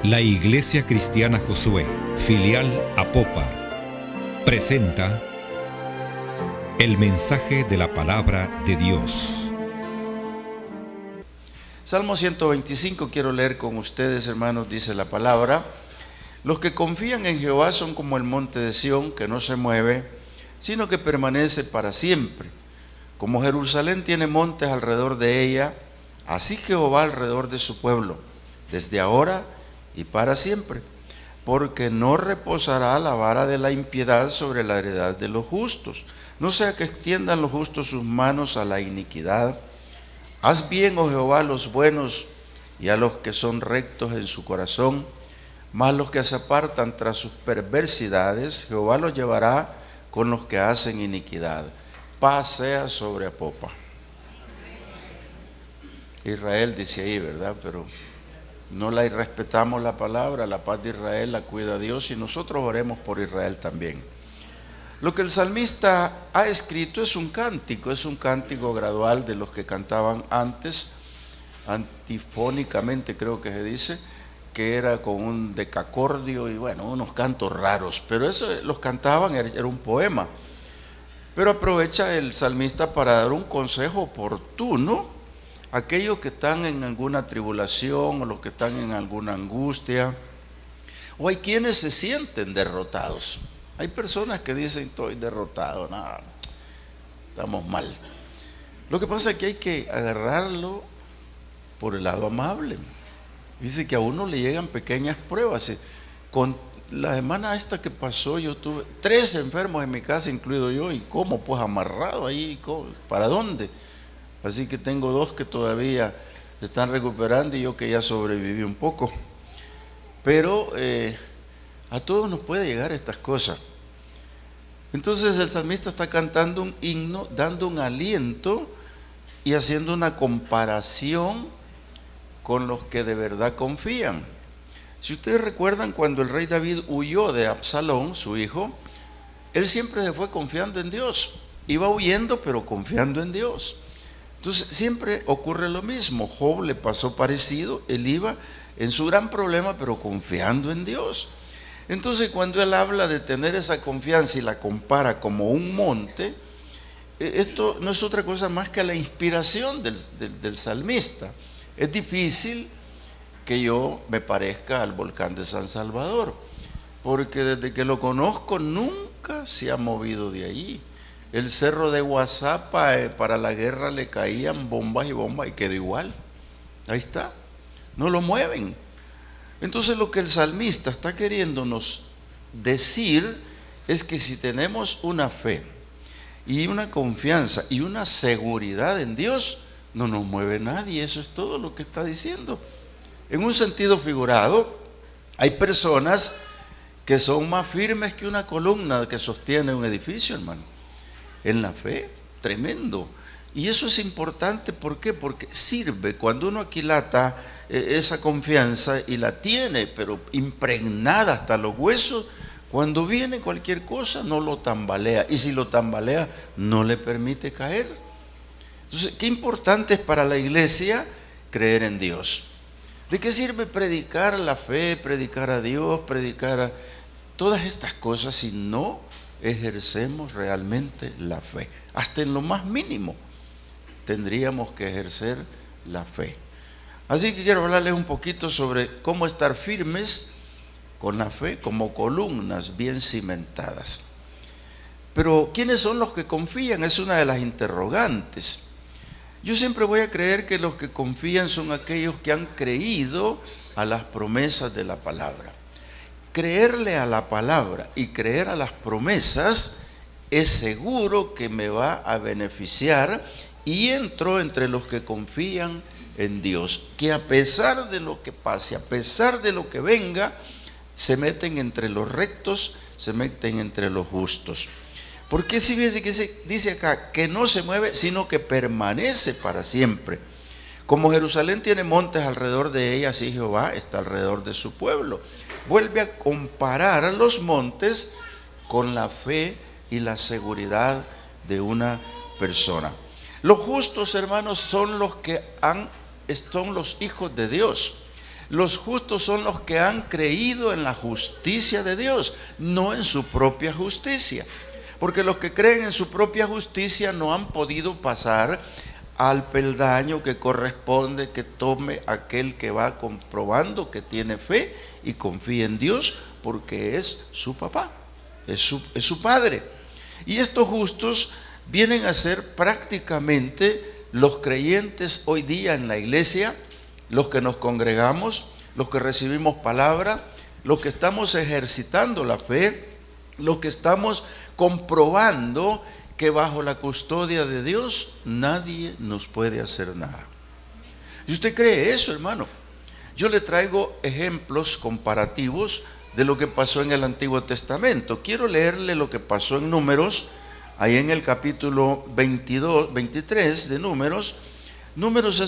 La Iglesia Cristiana Josué, filial Apopa, presenta el mensaje de la palabra de Dios. Salmo 125 quiero leer con ustedes, hermanos. Dice la palabra: los que confían en Jehová son como el monte de Sión, que no se mueve, sino que permanece para siempre. Como Jerusalén tiene montes alrededor de ella, así Jehová alrededor de su pueblo, desde ahora y para siempre. Porque no reposará la vara de la impiedad sobre la heredad de los justos, no sea que extiendan los justos sus manos a la iniquidad. Haz bien, oh Jehová, a los buenos y a los que son rectos en su corazón, mas los que se apartan tras sus perversidades, Jehová los llevará con los que hacen iniquidad. Paz sea sobre Apopa. Israel dice ahí, ¿verdad? Pero no la respetamos la palabra. La paz de Israel la cuida Dios, y nosotros oremos por Israel también. Lo que el salmista ha escrito es un cántico gradual de los que cantaban antes, antifónicamente creo que se dice, que era con un decacordio y bueno, unos cantos raros, pero eso los cantaban, era un poema. Pero aprovecha el salmista para dar un consejo oportuno a aquellos que están en alguna tribulación o los que están en alguna angustia, o hay quienes se sienten derrotados. Hay personas que dicen: estoy derrotado, nada, estamos mal. Lo que pasa es que hay que agarrarlo por el lado amable. Dice que a uno le llegan pequeñas pruebas. Con la semana esta que pasó, yo tuve 3 enfermos en mi casa, incluido yo, y ¿cómo? Pues amarrado ahí, ¿para dónde? Así que tengo 2 que todavía se están recuperando y yo que ya sobreviví un poco. Pero a todos nos puede llegar estas cosas. Entonces el salmista está cantando un himno, dando un aliento y haciendo una comparación con los que de verdad confían. Si ustedes recuerdan, cuando el rey David huyó de Absalón, su hijo, él siempre se fue confiando en Dios. Iba huyendo, pero confiando en Dios. Entonces siempre ocurre lo mismo. Job le pasó parecido. Él iba en su gran problema, pero confiando en Dios. Entonces, cuando él habla de tener esa confianza y la compara como un monte, esto no es otra cosa más que la inspiración del salmista. Es difícil que yo me parezca al volcán de San Salvador, porque desde que lo conozco nunca se ha movido de ahí. El cerro de Guazapa, para la guerra le caían bombas y bombas y quedó igual. Ahí está, no lo mueven. Entonces lo que el salmista está queriéndonos decir es que si tenemos una fe y una confianza y una seguridad en Dios, no nos mueve nadie. Eso es todo lo que está diciendo. En un sentido figurado, hay personas que son más firmes que una columna que sostiene un edificio, hermano. En la fe, tremendo. Y eso es importante. ¿Por qué? Porque sirve cuando uno aquilata esa confianza y la tiene, pero impregnada hasta los huesos. Cuando viene cualquier cosa, no lo tambalea. Y si lo tambalea, no le permite caer. Entonces, qué importante es para la iglesia creer en Dios. ¿De qué sirve predicar la fe, predicar a Dios, predicar todas estas cosas si no ejercemos realmente la fe? Hasta en lo más mínimo tendríamos que ejercer la fe. Así que quiero hablarles un poquito sobre cómo estar firmes con la fe como columnas bien cimentadas. Pero ¿quiénes son los que confían? Es una de las interrogantes. Yo siempre voy a creer que los que confían son aquellos que han creído a las promesas de la palabra. Creerle a la palabra y creer a las promesas es seguro que me va a beneficiar, y entro entre los que confían en Dios, que a pesar de lo que pase, a pesar de lo que venga, se meten entre los rectos, se meten entre los justos. Porque si ves que dice acá que no se mueve, sino que permanece para siempre. Como Jerusalén tiene montes alrededor de ella, así Jehová está alrededor de su pueblo. Vuelve a comparar a los montes con la fe y la seguridad de una persona. Los justos, hermanos, son los que son los hijos de Dios. Los justos son los que han creído en la justicia de Dios, no en su propia justicia. Porque los que creen en su propia justicia no han podido pasar al peldaño que corresponde que tome aquel que va comprobando que tiene fe y confía en Dios, porque es su papá, es su padre. Y estos justos vienen a ser prácticamente los creyentes hoy día en la iglesia, los que nos congregamos, los que recibimos palabra, los que estamos ejercitando la fe, los que estamos comprobando que bajo la custodia de Dios nadie nos puede hacer nada. ¿Y usted cree eso, hermano? Yo le traigo ejemplos comparativos de lo que pasó en el Antiguo Testamento. Quiero leerle lo que pasó en Números, ahí en el capítulo 23 de Números. Números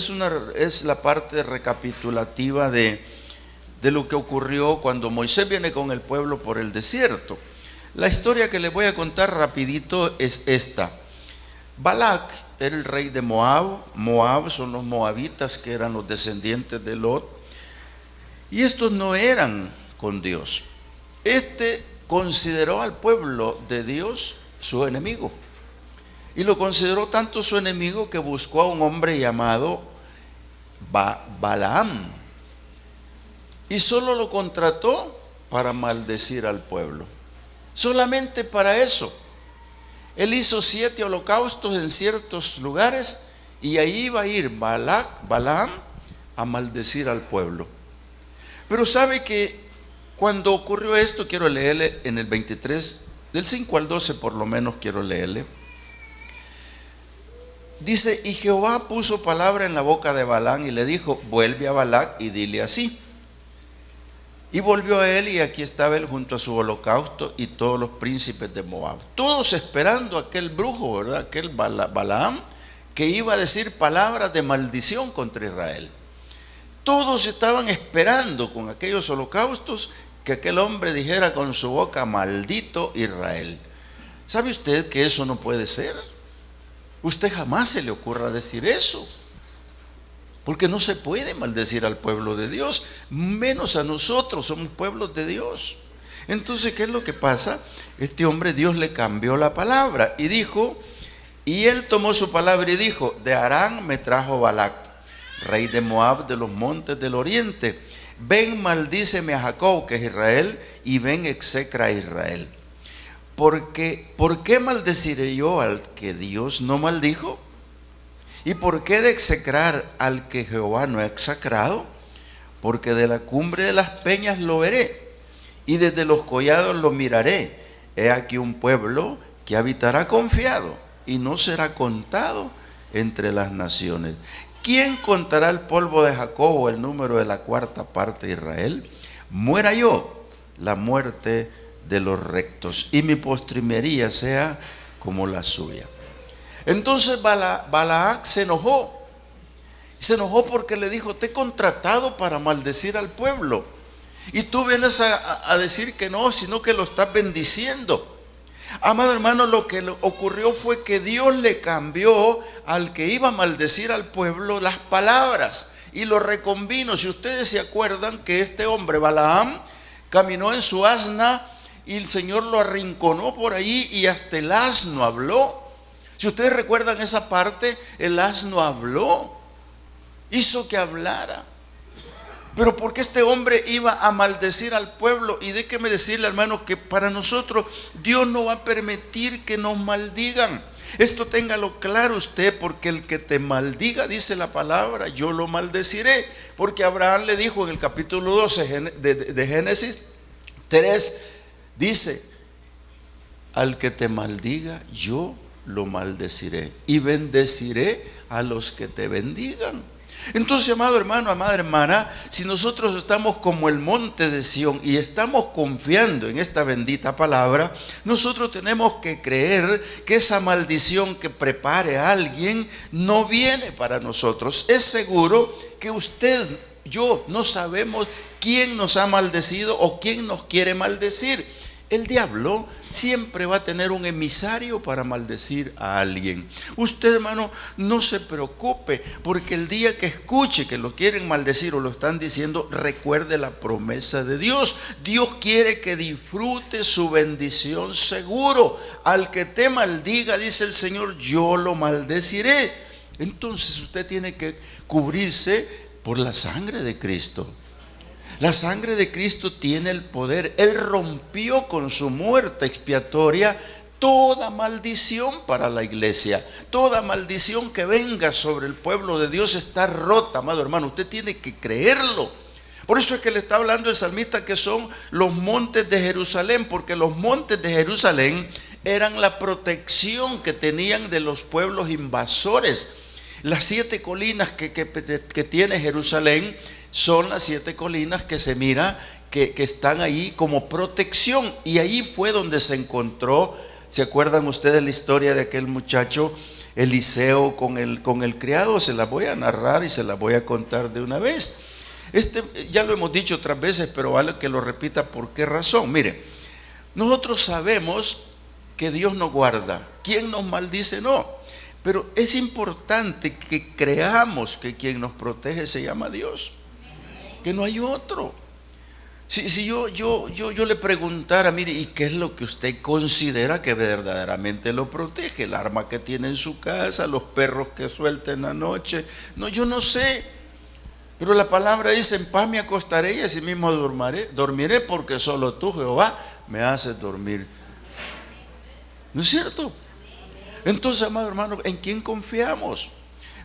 es la parte recapitulativa de lo que ocurrió cuando Moisés viene con el pueblo por el desierto. La historia que les voy a contar rapidito es esta. Balac era el rey de Moab. Moab son los moabitas, que eran los descendientes de Lot. Y estos no eran con Dios. Este consideró al pueblo de Dios su enemigo. Y lo consideró tanto su enemigo que buscó a un hombre llamado Balaam. Y solo lo contrató para maldecir al pueblo. Solamente para eso. Él hizo 7 holocaustos en ciertos lugares y ahí iba a ir Balaam a maldecir al pueblo. Pero sabe que cuando ocurrió esto, quiero leerle en el 23, del 5 al 12 por lo menos quiero leerle. Dice, y Jehová puso palabra en la boca de Balaam y le dijo, vuelve a Balac y dile así. Y volvió a él, y aquí estaba él junto a su holocausto y todos los príncipes de Moab, todos esperando a aquel brujo, ¿verdad? Aquel Balaam, que iba a decir palabras de maldición contra Israel. Todos estaban esperando con aquellos holocaustos que aquel hombre dijera con su boca, maldito Israel. ¿Sabe usted que eso no puede ser? Usted jamás se le ocurra decir eso. Porque no se puede maldecir al pueblo de Dios, menos a nosotros, somos pueblos de Dios. Entonces, ¿qué es lo que pasa? Este hombre, Dios le cambió la palabra y dijo, y él tomó su palabra y dijo, de Harán me trajo Balac, rey de Moab, de los montes del oriente. Ven, maldíceme a Jacob, que es Israel, y ven, execra a Israel. ¿Por qué maldeciré yo al que Dios no maldijo? ¿Y por qué de execrar al que Jehová no ha execrado? Porque de la cumbre de las peñas lo veré, y desde los collados lo miraré. He aquí un pueblo que habitará confiado, y no será contado entre las naciones. ¿Quién contará el polvo de Jacob o el número de la cuarta parte de Israel? Muera yo la muerte de los rectos, y mi postrimería sea como la suya. Entonces Balac se enojó. Se enojó porque le dijo, te he contratado para maldecir al pueblo. Y tú vienes a decir que no, sino que lo estás bendiciendo. Amado hermano, lo que ocurrió fue que Dios le cambió al que iba a maldecir al pueblo las palabras y lo reconvino. Si ustedes se acuerdan que este hombre, Balaam, caminó en su asna y el Señor lo arrinconó por ahí y hasta el asno habló. Si ustedes recuerdan esa parte, el asno habló, hizo que hablara. Pero ¿por qué este hombre iba a maldecir al pueblo? Y déjeme decirle, hermano, que para nosotros Dios no va a permitir que nos maldigan. Esto téngalo claro usted, porque el que te maldiga, dice la palabra, yo lo maldeciré. Porque Abraham le dijo en el capítulo 12 de Génesis 3, dice, al que te maldiga, yo lo maldeciré y bendeciré a los que te bendigan. Entonces, amado hermano, amada hermana, si nosotros estamos como el monte de Sión y estamos confiando en esta bendita palabra, nosotros tenemos que creer que esa maldición que prepare a alguien no viene para nosotros. Es seguro que usted, yo, no sabemos quién nos ha maldecido o quién nos quiere maldecir. El diablo siempre va a tener un emisario para maldecir a alguien. Usted, hermano, no se preocupe, porque el día que escuche que lo quieren maldecir o lo están diciendo, recuerde la promesa de Dios. Dios quiere que disfrute su bendición seguro. Al que te maldiga, dice el Señor, yo lo maldeciré. Entonces usted tiene que cubrirse por la sangre de Cristo. La sangre de Cristo tiene el poder. Él rompió con su muerte expiatoria toda maldición para la iglesia. Toda maldición que venga sobre el pueblo de Dios está rota, amado hermano. Usted tiene que creerlo. Por eso es que le está hablando el salmista que son los montes de Jerusalén, porque los montes de Jerusalén eran la protección que tenían de los pueblos invasores. Las 7 colinas que tiene Jerusalén son las 7 colinas que se mira que están ahí como protección. Y ahí fue donde se encontró, ¿se acuerdan ustedes la historia de aquel muchacho Eliseo con el criado? Se la voy a narrar y se la voy a contar de una vez. Ya lo hemos dicho otras veces, pero vale que lo repita. ¿Por qué razón? Mire, nosotros sabemos que Dios nos guarda. ¿Quién nos maldice? No. Pero es importante que creamos que quien nos protege se llama Dios, que no hay otro. Si yo le preguntara, mire, ¿y qué es lo que usted considera que verdaderamente lo protege? El arma que tiene en su casa, los perros que suelta en la noche. No, yo no sé. Pero la palabra dice: en paz me acostaré y así mismo dormiré, porque solo tú, Jehová, me haces dormir. ¿No es cierto? Entonces, amado hermano, ¿en quién confiamos?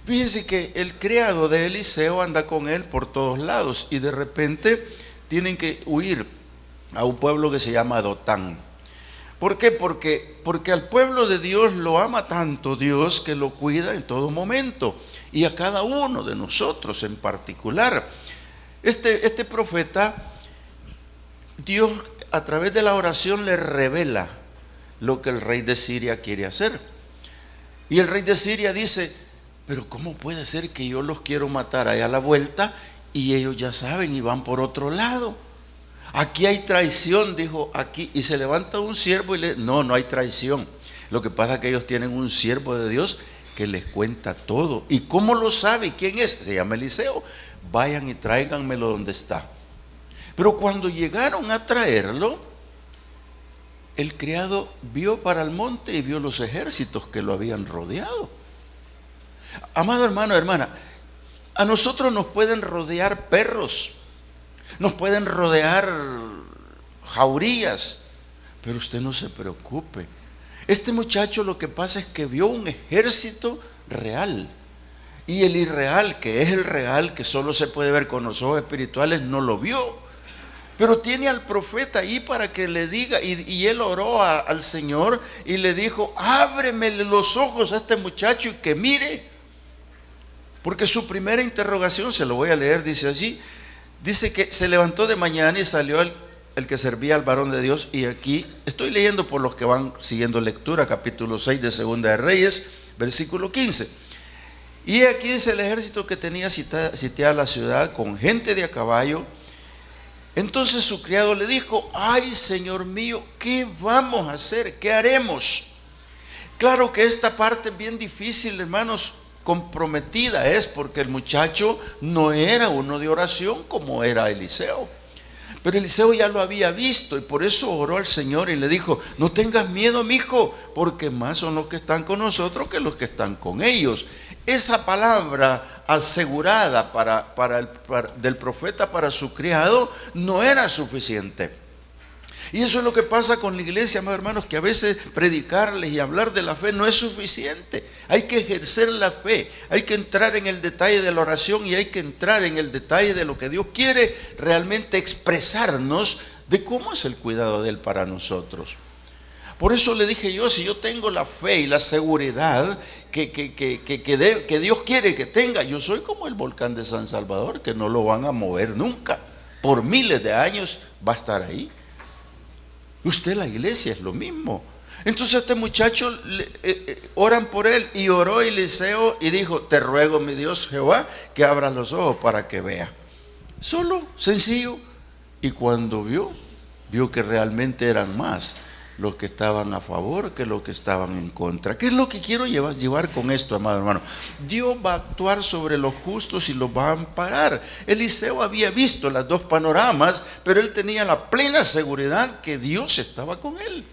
Fíjense que el criado de Eliseo anda con él por todos lados y de repente tienen que huir a un pueblo que se llama Dotán. ¿Por qué? Porque al pueblo de Dios lo ama tanto Dios que lo cuida en todo momento, y a cada uno de nosotros en particular. Este profeta, Dios a través de la oración le revela lo que el rey de Siria quiere hacer. Y el rey de Siria dice: pero ¿cómo puede ser que yo los quiero matar allá a la vuelta y ellos ya saben y van por otro lado? Aquí hay traición, dijo aquí. Y se levanta un siervo y le dice: no hay traición. Lo que pasa es que ellos tienen un siervo de Dios que les cuenta todo. ¿Y cómo lo sabe? ¿Quién es? Se llama Eliseo. Vayan y tráiganmelo donde está. Pero cuando llegaron a traerlo, el criado vio para el monte y vio los ejércitos que lo habían rodeado. Amado hermano, hermana, a nosotros nos pueden rodear perros, nos pueden rodear jaurías, pero usted no se preocupe. Este muchacho lo que pasa es que vio un ejército real, y el irreal, que es el real, que solo se puede ver con los ojos espirituales, no lo vio. Pero tiene al profeta ahí para que le diga, y él oró al Señor y le dijo: ábreme los ojos a este muchacho y que mire. Porque su primera interrogación, se lo voy a leer, dice así: dice que se levantó de mañana y salió el que servía al varón de Dios. Y aquí estoy leyendo por los que van siguiendo lectura, capítulo 6 de Segunda de Reyes, versículo 15. Y aquí dice: el ejército que tenía sitiada la ciudad con gente de a caballo. Entonces su criado le dijo: ay, señor mío, ¿qué vamos a hacer? ¿Qué haremos? Claro que esta parte es bien difícil, hermanos, comprometida es, porque el muchacho no era uno de oración como era Eliseo. Pero Eliseo ya lo había visto y por eso oró al Señor y le dijo: no tengas miedo, mijo, porque más son los que están con nosotros que los que están con ellos. Esa palabra asegurada del profeta para su criado no era suficiente. Y eso es lo que pasa con la iglesia, amados hermanos, que a veces predicarles y hablar de la fe no es suficiente. Hay que ejercer la fe, hay que entrar en el detalle de la oración y hay que entrar en el detalle de lo que Dios quiere realmente expresarnos, de cómo es el cuidado de Él para nosotros. Por eso le dije yo: si yo tengo la fe y la seguridad que Dios quiere que tenga, yo soy como el volcán de San Salvador, que no lo van a mover nunca. Por miles de años va a estar ahí. Usted, la iglesia, es lo mismo. Entonces este muchacho, oran por él, y oró Eliseo y dijo: te ruego, mi Dios Jehová, que abra los ojos para que vea. Solo, sencillo. Y cuando vio, vio que realmente eran más los que estaban a favor que los que estaban en contra. ¿Qué es lo que quiero llevar con esto, amado hermano? Dios va a actuar sobre los justos y los va a amparar. Eliseo había visto las dos panoramas, pero él tenía la plena seguridad que Dios estaba con él.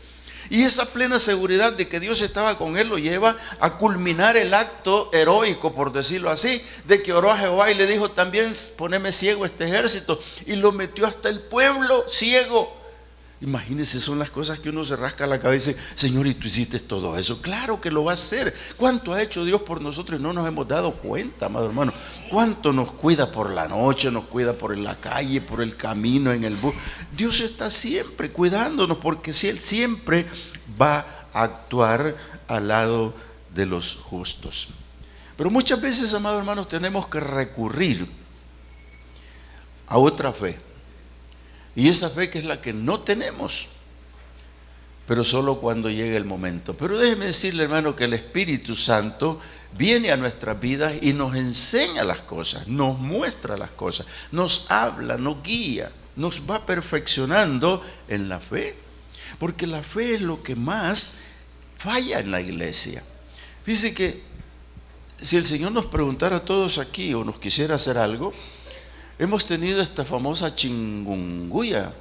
Y esa plena seguridad de que Dios estaba con él lo lleva a culminar el acto heroico, por decirlo así, de que oró a Jehová y le dijo: también poneme ciego este ejército, y lo metió hasta el pueblo ciego. Imagínense, son las cosas que uno se rasca la cabeza y dice: Señor, ¿y tú hiciste todo eso? Claro que lo va a hacer. ¿Cuánto ha hecho Dios por nosotros y no nos hemos dado cuenta, amado hermano? ¿Cuánto nos cuida por la noche, nos cuida por la calle, por el camino, en el bus? Dios está siempre cuidándonos, porque si Él siempre va a actuar al lado de los justos. Pero muchas veces, amados hermanos, tenemos que recurrir a otra fe. Y esa fe que es la que no tenemos, pero solo cuando llegue el momento. Pero déjeme decirle, hermano, que el Espíritu Santo viene a nuestras vidas y nos enseña las cosas, nos muestra las cosas, nos habla, nos guía, nos va perfeccionando en la fe. Porque la fe es lo que más falla en la iglesia. Fíjense que si el Señor nos preguntara a todos aquí o nos quisiera hacer algo, hemos tenido esta famosa chikungunya.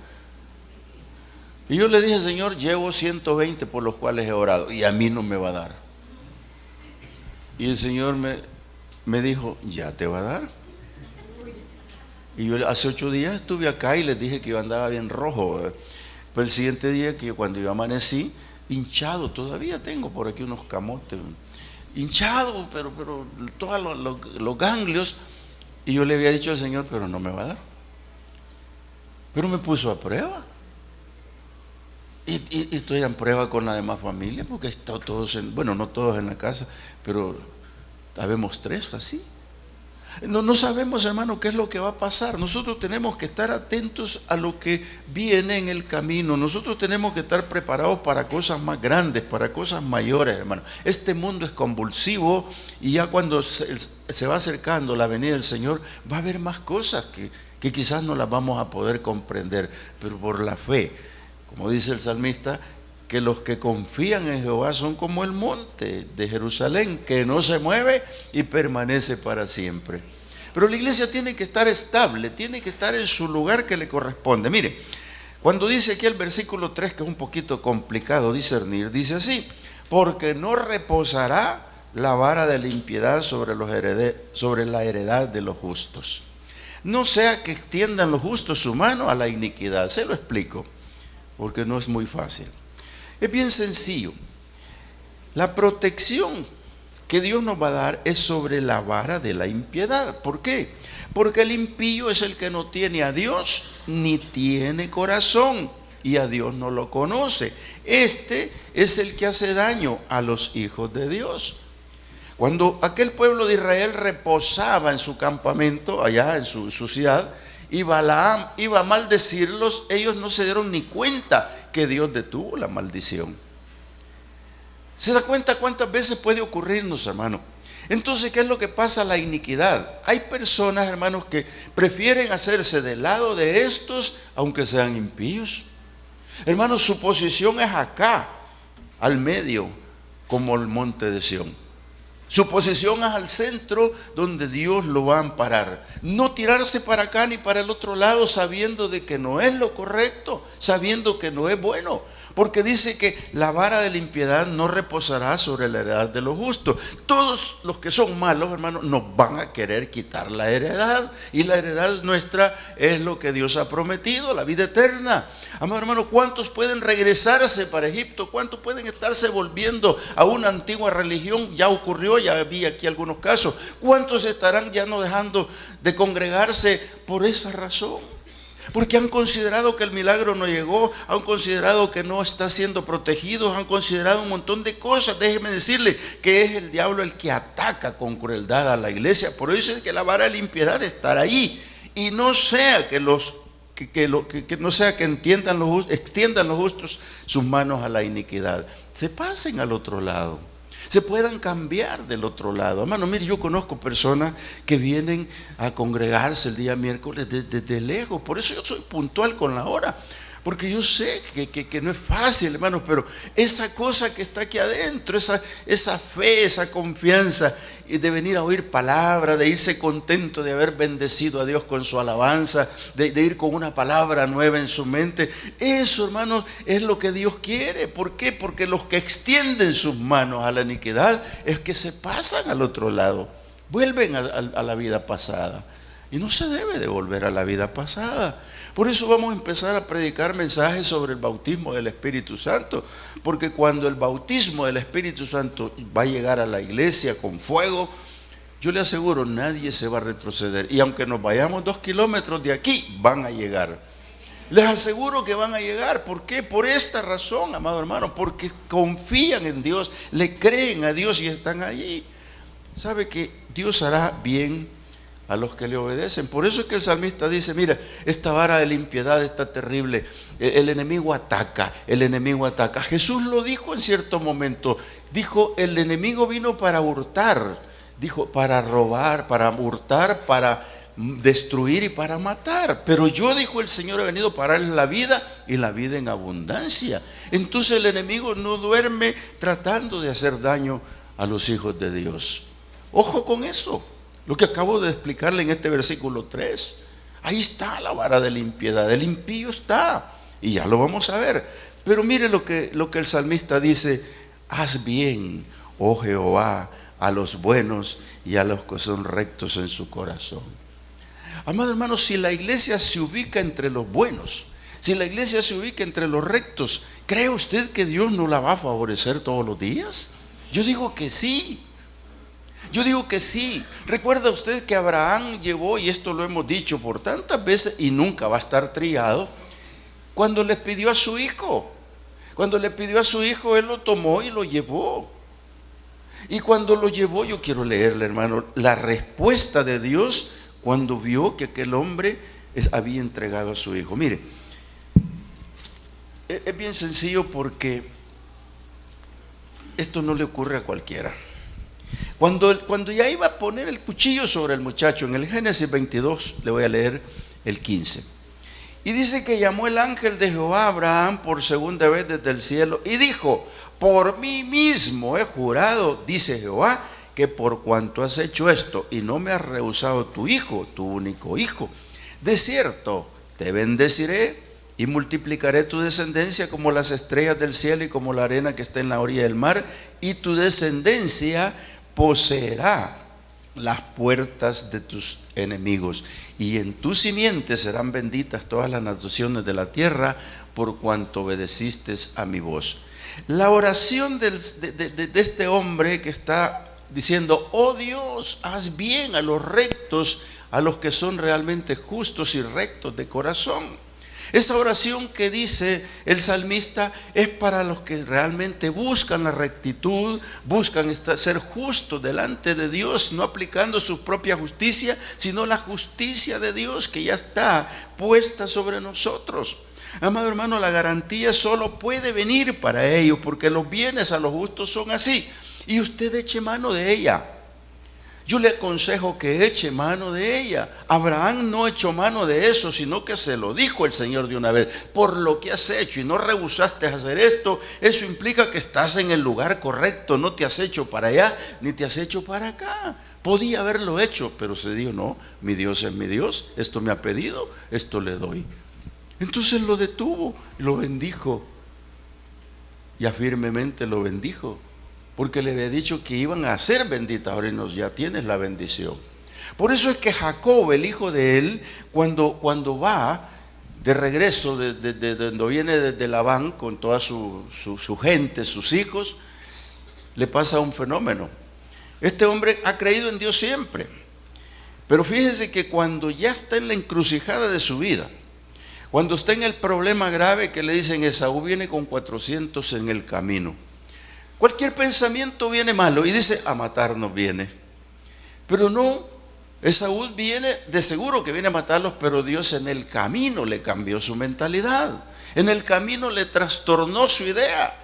Y yo le dije: Señor, llevo 120 por los cuales he orado y a mí no me va a dar. Y el Señor me dijo: ya te va a dar. Y yo hace 8 días estuve acá y les dije que yo andaba bien rojo. Pero el siguiente día, que cuando yo amanecí, hinchado, todavía tengo por aquí unos camotes, hinchado, pero todos los ganglios. Y yo le había dicho al Señor: pero no me va a dar. Pero me puso a prueba. Y estoy en prueba con la demás familia, porque he estado todos, no todos en la casa, pero habemos 3 así. No sabemos, hermano, qué es lo que va a pasar. Nosotros tenemos que estar atentos a lo que viene en el camino. Nosotros tenemos que estar preparados para cosas más grandes, para cosas mayores, hermano. Este mundo es convulsivo y ya cuando se va acercando la venida del Señor, va a haber más cosas que quizás no las vamos a poder comprender, pero por la fe, como dice el salmista, que los que confían en Jehová son como el monte de Jerusalén, que no se mueve y permanece para siempre. Pero la iglesia tiene que estar estable, tiene que estar en su lugar que le corresponde. Mire, cuando dice aquí el versículo 3, que es un poquito complicado discernir, dice así: porque no reposará la vara de la impiedad sobre la heredad de los justos. No sea que extiendan los justos su mano a la iniquidad. Se lo explico, porque no es muy fácil. Es bien sencillo. La protección que Dios nos va a dar es sobre la vara de la impiedad. ¿Por qué? Porque el impío es el que no tiene a Dios ni tiene corazón, y a Dios no lo conoce. Este es el que hace daño a los hijos de Dios. Cuando aquel pueblo de Israel reposaba en su campamento, allá en su ciudad, y Balaam iba a maldecirlos, ellos no se dieron ni cuenta que Dios detuvo la maldición. ¿Se da cuenta cuántas veces puede ocurrirnos, hermano? Entonces, ¿qué es lo que pasa? La iniquidad. Hay personas, hermanos, que prefieren hacerse del lado de estos, aunque sean impíos. Hermanos, su posición es acá, al medio, como el monte de Sión. Su posición es al centro, donde Dios lo va a amparar. No tirarse para acá ni para el otro lado, sabiendo de que no es lo correcto, sabiendo que no es bueno. Porque dice que la vara de la impiedad no reposará sobre la heredad de los justos. Todos los que son malos, hermanos, nos van a querer quitar la heredad. Y la heredad nuestra es lo que Dios ha prometido, la vida eterna. Amado hermano, ¿cuántos pueden regresarse para Egipto? ¿Cuántos pueden estarse volviendo a una antigua religión? Ya ocurrió, ya vi aquí algunos casos. ¿Cuántos estarán ya no dejando de congregarse por esa razón? Porque han considerado que el milagro no llegó, han considerado que no está siendo protegido, han considerado un montón de cosas. Déjeme decirle que es el diablo el que ataca con crueldad a la iglesia. Por eso es que la vara de la impiedad estará ahí. Y no sea que no sea que extiendan los justos sus manos a la iniquidad. Se pasen al otro lado. Se puedan cambiar del otro lado. Hermano, mire, yo conozco personas que vienen a congregarse el día miércoles desde lejos. Por eso yo soy puntual con la hora. Porque yo sé que no es fácil, hermanos, pero esa cosa que está aquí adentro, esa fe, esa confianza de venir a oír palabra, de irse contento de haber bendecido a Dios con su alabanza, de ir con una palabra nueva en su mente, eso, hermanos, es lo que Dios quiere. ¿Por qué? Porque los que extienden sus manos a la iniquidad es que se pasan al otro lado, vuelven a la vida pasada. Y no se debe de volver a la vida pasada. Por eso vamos a empezar a predicar mensajes sobre el bautismo del Espíritu Santo. Porque cuando el bautismo del Espíritu Santo va a llegar a la iglesia con fuego, yo le aseguro, nadie se va a retroceder. Y aunque nos vayamos 2 kilómetros de aquí, van a llegar. Les aseguro que van a llegar. ¿Por qué? Por esta razón, amado hermano. Porque confían en Dios, le creen a Dios y están allí. ¿Sabe que Dios hará bien a los que le obedecen? Por eso es que el salmista dice, mira, esta vara de la impiedad está terrible, el enemigo ataca, el enemigo ataca. Jesús lo dijo en cierto momento, dijo, el enemigo vino para hurtar, dijo, para robar, para hurtar, para destruir y para matar. Pero yo, dijo el Señor, he venido para darles la vida y la vida en abundancia. Entonces el enemigo no duerme tratando de hacer daño a los hijos de Dios. Ojo con eso. Lo que acabo de explicarle en este versículo 3. Ahí está la vara de la impiedad. El impío está. Y ya lo vamos a ver. Pero mire lo que el salmista dice. Haz bien, oh Jehová, a los buenos y a los que son rectos en su corazón. Amado hermano, si la iglesia se ubica entre los buenos, si la iglesia se ubica entre los rectos, ¿cree usted que Dios no la va a favorecer todos los días? Yo digo que sí. Yo digo que sí. ¿Recuerda usted que Abraham llevó, y esto lo hemos dicho por tantas veces y nunca va a estar trillado, cuando le pidió a su hijo? Cuando le pidió a su hijo, él lo tomó y lo llevó. Y cuando lo llevó, yo quiero leerle, hermano, la respuesta de Dios cuando vio que aquel hombre había entregado a su hijo. Mire, es bien sencillo porque esto no le ocurre a cualquiera. Cuando ya iba a poner el cuchillo sobre el muchacho, en el Génesis 22, le voy a leer el 15. Y dice que llamó el ángel de Jehová a Abraham por segunda vez desde el cielo y dijo, por mí mismo he jurado, dice Jehová, que por cuanto has hecho esto y no me has rehusado tu hijo, tu único hijo, de cierto te bendeciré y multiplicaré tu descendencia como las estrellas del cielo y como la arena que está en la orilla del mar, y tu descendencia poseerá las puertas de tus enemigos, y en tu simiente serán benditas todas las naciones de la tierra, por cuanto obedeciste a mi voz. La oración de este hombre que está diciendo, oh Dios, haz bien a los rectos, a los que son realmente justos y rectos de corazón. Esa oración que dice el salmista es para los que realmente buscan la rectitud, buscan ser justos delante de Dios, no aplicando su propia justicia, sino la justicia de Dios que ya está puesta sobre nosotros. Amado hermano, la garantía solo puede venir para ellos, porque los bienes a los justos son así, y usted eche mano de ella. Yo le aconsejo que eche mano de ella. Abraham no echó mano de eso, sino que se lo dijo el Señor de una vez. Por lo que has hecho y no rehusaste hacer esto, eso implica que estás en el lugar correcto. No te has hecho para allá, ni te has hecho para acá. Podía haberlo hecho, pero se dijo, no, mi Dios es mi Dios. Esto me ha pedido, esto le doy. Entonces lo detuvo, lo bendijo. Ya firmemente lo bendijo, porque le había dicho que iban a ser benditas. Ahora ya tienes la bendición. Por eso es que Jacob, el hijo de él, cuando va de regreso de donde viene de Labán con toda su gente, sus hijos, le pasa un fenómeno. Este hombre ha creído en Dios siempre, pero fíjese que cuando ya está en la encrucijada de su vida, cuando está en el problema grave que le dicen, Esaú viene con 400 en el camino, cualquier pensamiento viene malo y dice, a matarnos viene. Pero no, Esaú viene, de seguro que viene a matarlos, pero Dios en el camino le cambió su mentalidad. En el camino le trastornó su idea.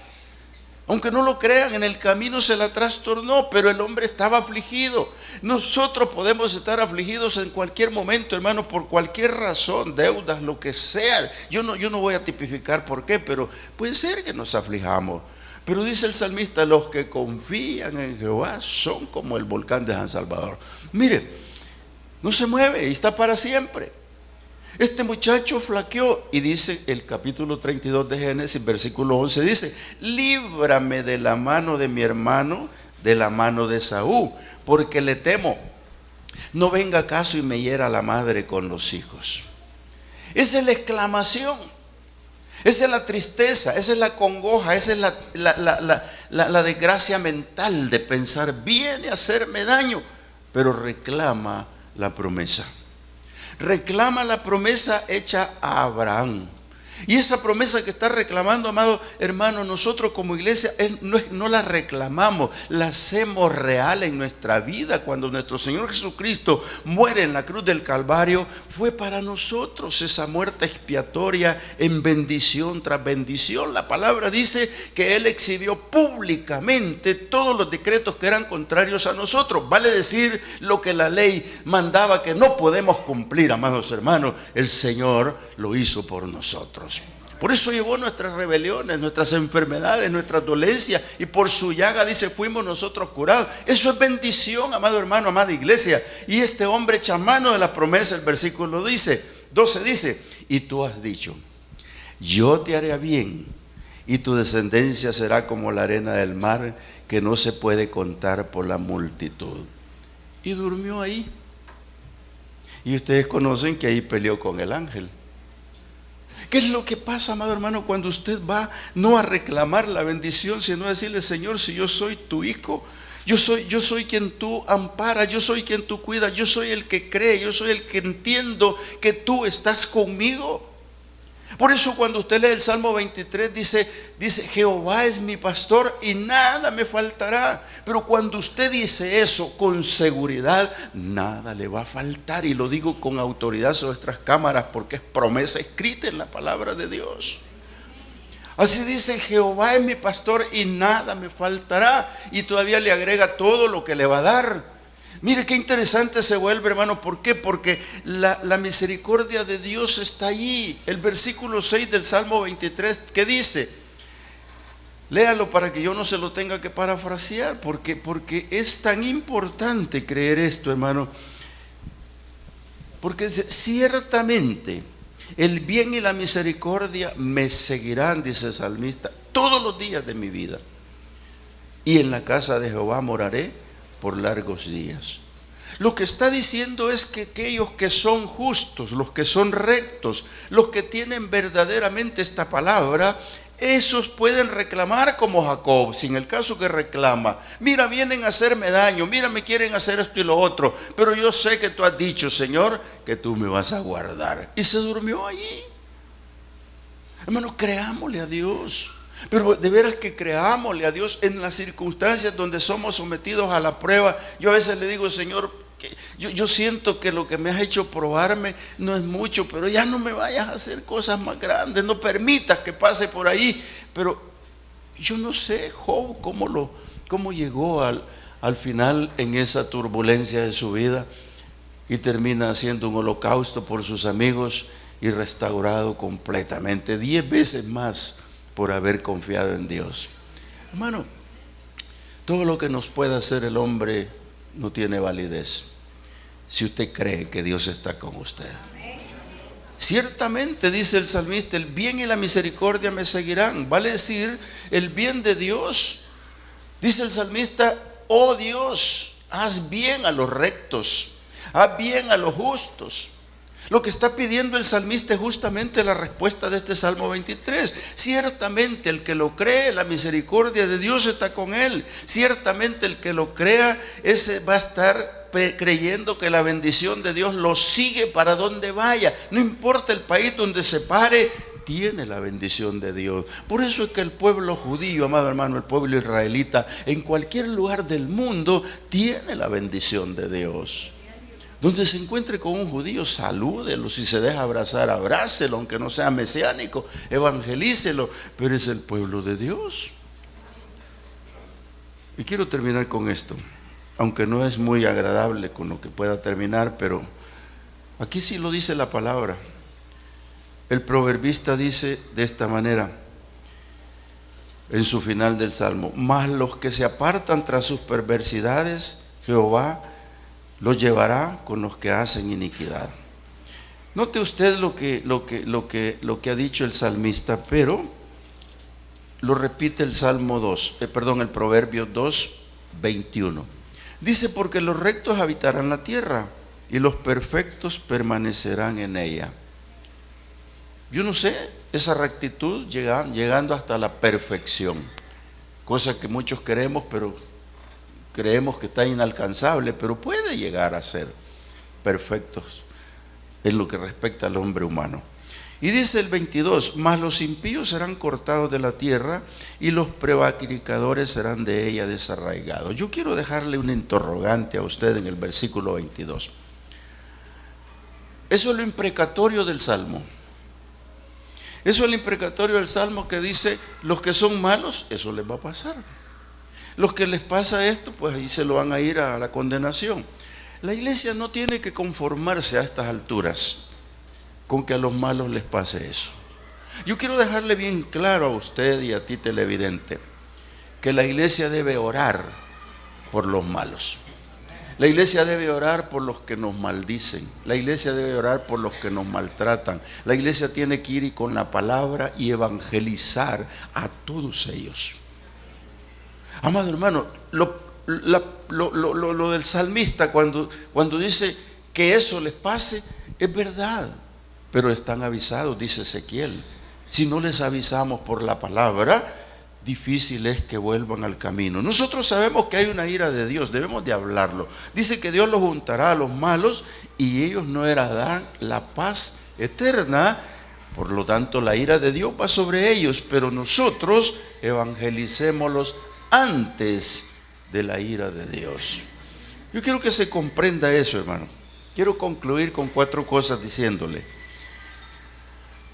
Aunque no lo crean, en el camino se la trastornó, pero el hombre estaba afligido. Nosotros podemos estar afligidos en cualquier momento, hermano, por cualquier razón, deudas, lo que sea. Yo no voy a tipificar por qué, pero puede ser que nos aflijamos. Pero dice el salmista, los que confían en Jehová son como el volcán de San Salvador. Mire, no se mueve y está para siempre. Este muchacho flaqueó y dice el capítulo 32 de Génesis, versículo 11, dice: líbrame de la mano de mi hermano, de la mano de Esaú, porque le temo. No venga acaso y me hiera la madre con los hijos. Esa es la exclamación. Esa es la tristeza, esa es la congoja, esa es la desgracia mental de pensar, viene a hacerme daño, pero reclama la promesa. Reclama la promesa hecha a Abraham. Y esa promesa que está reclamando, amado hermano, nosotros como iglesia no la reclamamos, la hacemos real en nuestra vida. Cuando nuestro Señor Jesucristo muere en la cruz del Calvario, fue para nosotros esa muerte expiatoria en bendición tras bendición. La palabra dice que Él exhibió públicamente todos los decretos que eran contrarios a nosotros. Vale decir, lo que la ley mandaba que no podemos cumplir, amados hermanos, el Señor lo hizo por nosotros. Por eso llevó nuestras rebeliones, nuestras enfermedades, nuestras dolencias, y por su llaga, dice, fuimos nosotros curados. Eso es bendición, amado hermano, amada iglesia. Y este hombre echa mano de la promesa. El versículo 12 dice: y tú has dicho, yo te haré bien, y tu descendencia será como la arena del mar, que no se puede contar por la multitud. Y durmió ahí. Y ustedes conocen que ahí peleó con el ángel. ¿Qué es lo que pasa, amado hermano, cuando usted va no a reclamar la bendición, sino a decirle: Señor, si yo soy tu hijo, yo soy quien tú amparas, yo soy quien tú cuidas, yo soy el que cree, yo soy el que entiendo que tú estás conmigo? Por eso cuando usted lee el Salmo 23 dice Jehová es mi pastor y nada me faltará. Pero cuando usted dice eso con seguridad, nada le va a faltar. Y lo digo con autoridad sobre nuestras cámaras, porque es promesa escrita en la palabra de Dios. Así dice: Jehová es mi pastor y nada me faltará. Y todavía le agrega todo lo que le va a dar. Mire qué interesante se vuelve, hermano. ¿Por qué? Porque la misericordia de Dios está allí. El versículo 6 del Salmo 23, ¿qué dice? Léalo para que yo no se lo tenga que parafrasear, porque es tan importante creer esto, hermano. Porque dice: ciertamente el bien y la misericordia me seguirán, dice el salmista, todos los días de mi vida. Y en la casa de Jehová moraré por largos días. Lo que está diciendo es que aquellos que son justos, los que son rectos, los que tienen verdaderamente esta palabra, esos pueden reclamar como Jacob. Si en el caso que reclama: mira, vienen a hacerme daño, mira, me quieren hacer esto y lo otro, pero yo sé que tú has dicho, Señor, que tú me vas a guardar. Y se durmió allí. Hermano, creámosle a Dios. Pero de veras que creámosle a Dios en las circunstancias donde somos sometidos a la prueba. Yo a veces le digo: Señor, yo siento que lo que me has hecho probarme no es mucho, pero ya no me vayas a hacer cosas más grandes, no permitas que pase por ahí. Pero yo no sé Job cómo llegó al final en esa turbulencia de su vida, y termina haciendo un holocausto por sus amigos y restaurado completamente, 10 veces más por haber confiado en Dios. Hermano, todo lo que nos pueda hacer el hombre no tiene validez si usted cree que Dios está con usted. Ciertamente, dice el salmista, el bien y la misericordia me seguirán. Vale decir, el bien de Dios. Dice el salmista: oh Dios, haz bien a los rectos, haz bien a los justos. Lo que está pidiendo el salmista es justamente la respuesta de este Salmo 23. Ciertamente el que lo cree, la misericordia de Dios está con él. Ciertamente el que lo crea, ese va a estar creyendo que la bendición de Dios lo sigue para donde vaya. No importa el país donde se pare, tiene la bendición de Dios. Por eso es que el pueblo judío, amado hermano, el pueblo israelita, en cualquier lugar del mundo, tiene la bendición de Dios. Donde se encuentre con un judío, salúdelo. Si se deja abrazar, abrácelo, aunque no sea mesiánico, evangelícelo. Pero es el pueblo de Dios. Y quiero terminar con esto, aunque no es muy agradable con lo que pueda terminar, pero aquí sí lo dice la palabra. El proverbista dice de esta manera en su final del Salmo: mas los que se apartan tras sus perversidades, Jehová los llevará con los que hacen iniquidad. Note usted lo que ha dicho el salmista, pero lo repite el el Proverbio 2:21. Dice: porque los rectos habitarán la tierra y los perfectos permanecerán en ella. Yo no sé, esa rectitud llegando hasta la perfección, cosa que muchos queremos, pero creemos que está inalcanzable, pero puede llegar a ser perfectos en lo que respecta al hombre humano. Y dice el 22: mas los impíos serán cortados de la tierra y los prevaricadores serán de ella desarraigados. Yo quiero dejarle un interrogante a usted en el versículo 22. Eso es lo imprecatorio del Salmo. Eso es el imprecatorio del Salmo, que dice: los que son malos, eso les va a pasar. Los que les pasa esto, pues ahí se lo van a ir a la condenación. La iglesia no tiene que conformarse a estas alturas con que a los malos les pase eso. Yo quiero dejarle bien claro a usted y a ti, televidente, que la iglesia debe orar por los malos. La iglesia debe orar por los que nos maldicen. La iglesia debe orar por los que nos maltratan. La iglesia tiene que ir con la palabra y evangelizar a todos ellos. Amado hermano, lo del salmista cuando dice que eso les pase, es verdad, pero están avisados, dice Ezequiel. Si no les avisamos por la palabra, difícil es que vuelvan al camino. Nosotros sabemos que hay una ira de Dios, debemos de hablarlo. Dice que Dios los juntará a los malos y ellos no heredarán la paz eterna. Por lo tanto, la ira de Dios va sobre ellos, pero nosotros evangelicémoslos antes de la ira de Dios. Yo quiero que se comprenda eso, hermano. Quiero concluir con 4 cosas diciéndole: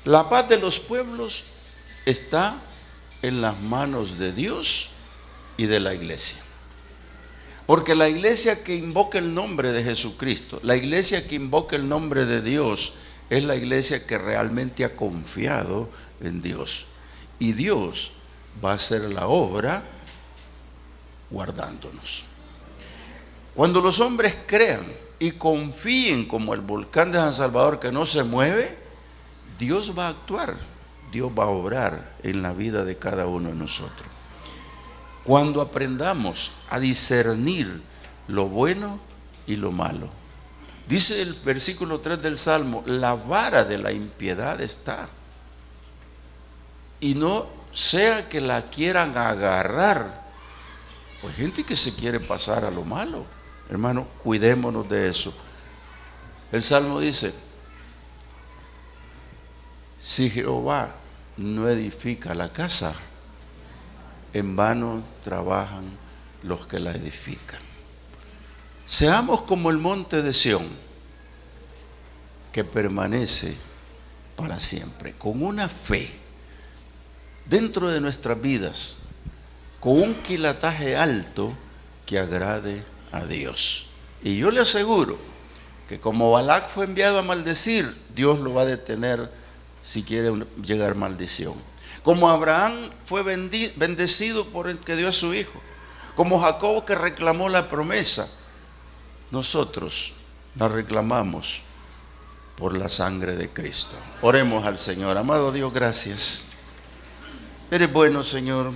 la paz de los pueblos está en las manos de Dios y de la iglesia. Porque la iglesia que invoca el nombre de Jesucristo, la iglesia que invoca el nombre de Dios, es la iglesia que realmente ha confiado en Dios. Y Dios va a hacer la obra guardándonos. Cuando los hombres crean y confíen como el volcán de San Salvador, que no se mueve, Dios va a actuar, Dios va a obrar en la vida de cada uno de nosotros. Cuando aprendamos a discernir lo bueno y lo malo. Dice el versículo 3 del Salmo: la vara de la impiedad está, y no sea que la quieran agarrar. Pues gente que se quiere pasar a lo malo. Hermano, cuidémonos de eso. El Salmo dice: si Jehová no edifica la casa, en vano trabajan los que la edifican. Seamos como el monte de Sión, que permanece para siempre, con una fe dentro de nuestras vidas, con un quilataje alto que agrade a Dios. Y yo le aseguro que como Balac fue enviado a maldecir, Dios lo va a detener si quiere llegar maldición. Como Abraham fue bendecido por el que dio a su hijo, como Jacob que reclamó la promesa, nosotros la reclamamos por la sangre de Cristo. Oremos al Señor. Amado Dios, gracias. Eres bueno, Señor,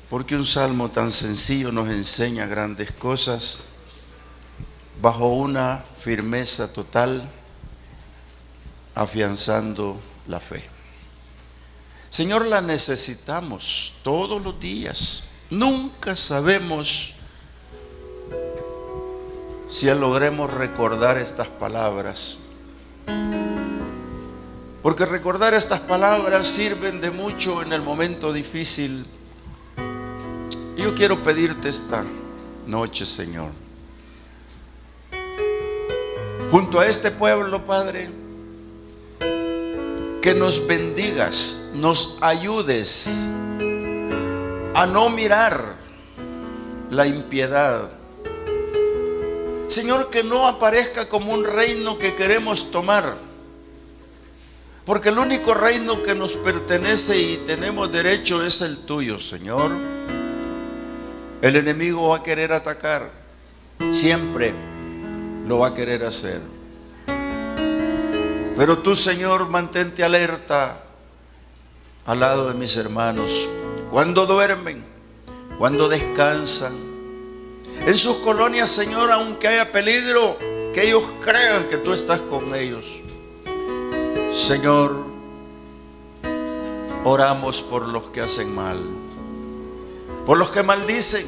porque un salmo tan sencillo nos enseña grandes cosas bajo una firmeza total, afianzando la fe. Señor, la necesitamos todos los días. Nunca sabemos si logremos recordar estas palabras, porque recordar estas palabras sirven de mucho en el momento difícil. Y yo quiero pedirte esta noche, Señor, junto a este pueblo, Padre, que nos bendigas, nos ayudes a no mirar la impiedad. Señor, que no aparezca como un reino que queremos tomar, porque el único reino que nos pertenece y tenemos derecho es el tuyo, Señor. El enemigo va a querer atacar, siempre lo va a querer hacer. Pero tú, Señor, mantente alerta al lado de mis hermanos, cuando duermen, cuando descansan. En sus colonias, Señor, aunque haya peligro, que ellos crean que tú estás con ellos. Señor, oramos por los que hacen mal, por los que maldicen,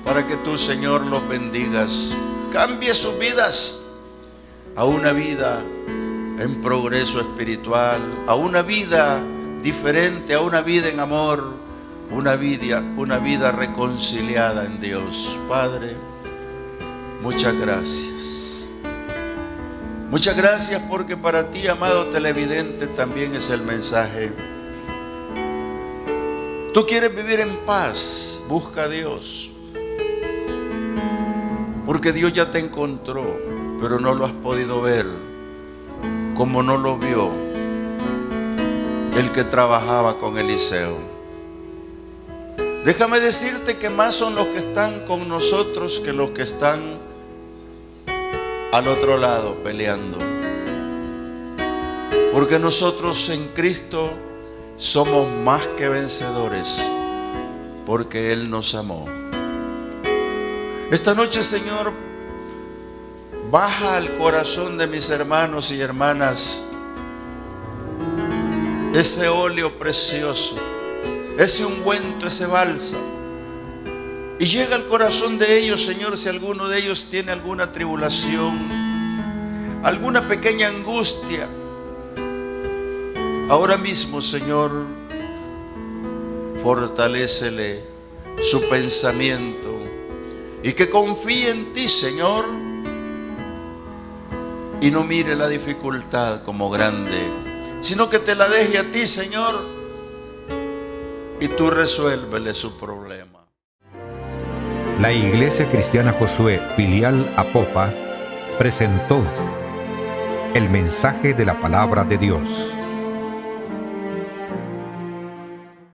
para que tú, Señor, los bendigas. Cambie sus vidas a una vida en progreso espiritual, a una vida diferente, a una vida en amor, una vida reconciliada en Dios. Padre, muchas gracias. Muchas gracias porque para ti, amado televidente, también es el mensaje. Tú quieres vivir en paz, busca a Dios. Porque Dios ya te encontró, pero no lo has podido ver como no lo vio el que trabajaba con Eliseo. Déjame decirte que más son los que están con nosotros que los que están al otro lado peleando. Porque nosotros en Cristo somos más que vencedores, porque Él nos amó. Esta noche, Señor, baja al corazón de mis hermanos y hermanas ese óleo precioso, ese ungüento, ese bálsamo, y llega al corazón de ellos, Señor, si alguno de ellos tiene alguna tribulación, alguna pequeña angustia. Ahora mismo, Señor, fortalécele su pensamiento y que confíe en ti, Señor, y no mire la dificultad como grande, sino que te la deje a ti, Señor, y tú resuélvele su problema. La Iglesia Cristiana Josué, filial Apopa, presentó el mensaje de la palabra de Dios.